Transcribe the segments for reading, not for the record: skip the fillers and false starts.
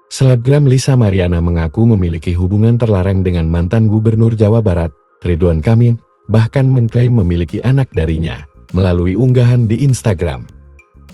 Selebgram Lisa Mariana mengaku memiliki hubungan terlarang dengan mantan Gubernur Jawa Barat, Ridwan Kamil, bahkan mengklaim memiliki anak darinya. Melalui unggahan di Instagram,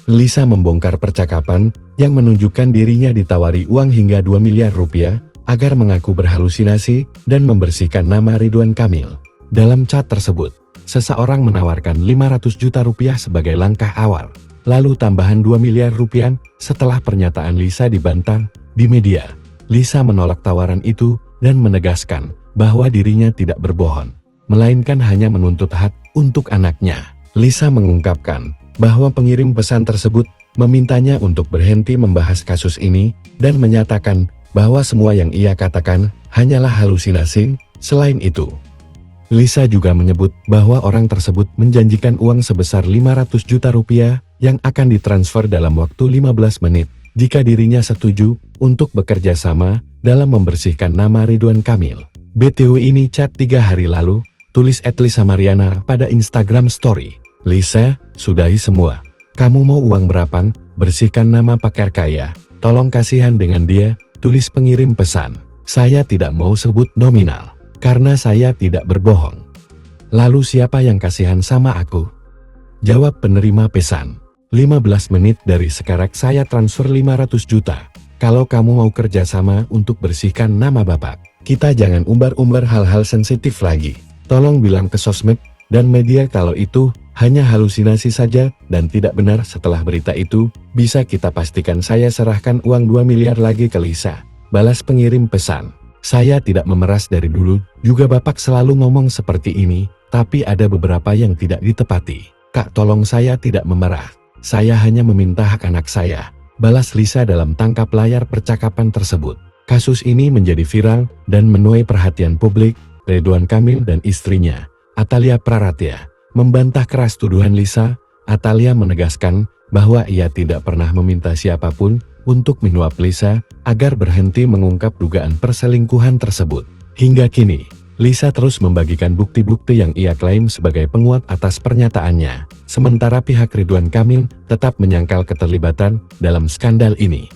Lisa membongkar percakapan yang menunjukkan dirinya ditawari uang hingga 2 miliar rupiah agar mengaku berhalusinasi dan membersihkan nama Ridwan Kamil. Dalam chat tersebut, seseorang menawarkan 500 juta rupiah sebagai langkah awal, lalu tambahan 2 miliar rupiah setelah pernyataan Lisa dibantah di media. Lisa menolak tawaran itu dan menegaskan bahwa dirinya tidak berbohong, melainkan hanya menuntut hak untuk anaknya. Lisa mengungkapkan bahwa pengirim pesan tersebut memintanya untuk berhenti membahas kasus ini dan menyatakan bahwa semua yang ia katakan hanyalah halusinasi. Selain itu, Lisa juga menyebut bahwa orang tersebut menjanjikan uang sebesar 500 juta rupiah yang akan ditransfer dalam waktu 15 menit jika dirinya setuju untuk bekerja sama dalam membersihkan nama Ridwan Kamil. BTW ini chat 3 hari lalu, tulis @Lisa Mariana pada Instagram Story. Lisa, sudahi semua. Kamu mau uang berapa? Bersihkan nama pakar kaya. Tolong kasihan dengan dia, tulis pengirim pesan. Saya tidak mau sebut nominal, karena saya tidak berbohong. Lalu siapa yang kasihan sama aku? Jawab penerima pesan. 15 menit dari sekarang saya transfer 500 juta. Kalau kamu mau kerja sama untuk bersihkan nama bapak, kita jangan umbar-umbar hal-hal sensitif lagi. Tolong bilang ke sosmed dan media kalau itu hanya halusinasi saja dan tidak benar. Setelah berita itu, bisa kita pastikan saya serahkan uang 2 miliar lagi ke Lisa. Balas pengirim pesan. Saya tidak memeras dari dulu, juga bapak selalu ngomong seperti ini, tapi ada beberapa yang tidak ditepati. Kak, tolong, saya tidak memerah. Saya hanya meminta hak anak saya. Balas Lisa dalam tangkap layar percakapan tersebut. Kasus ini menjadi viral dan menuai perhatian publik. Ridwan Kamil dan istrinya, Atalia Praratya, membantah keras tuduhan Lisa. Atalia menegaskan bahwa ia tidak pernah meminta siapapun untuk menyuap Lisa agar berhenti mengungkap dugaan perselingkuhan tersebut. Hingga kini, Lisa terus membagikan bukti-bukti yang ia klaim sebagai penguat atas pernyataannya. Sementara pihak Ridwan Kamil tetap menyangkal keterlibatan dalam skandal ini.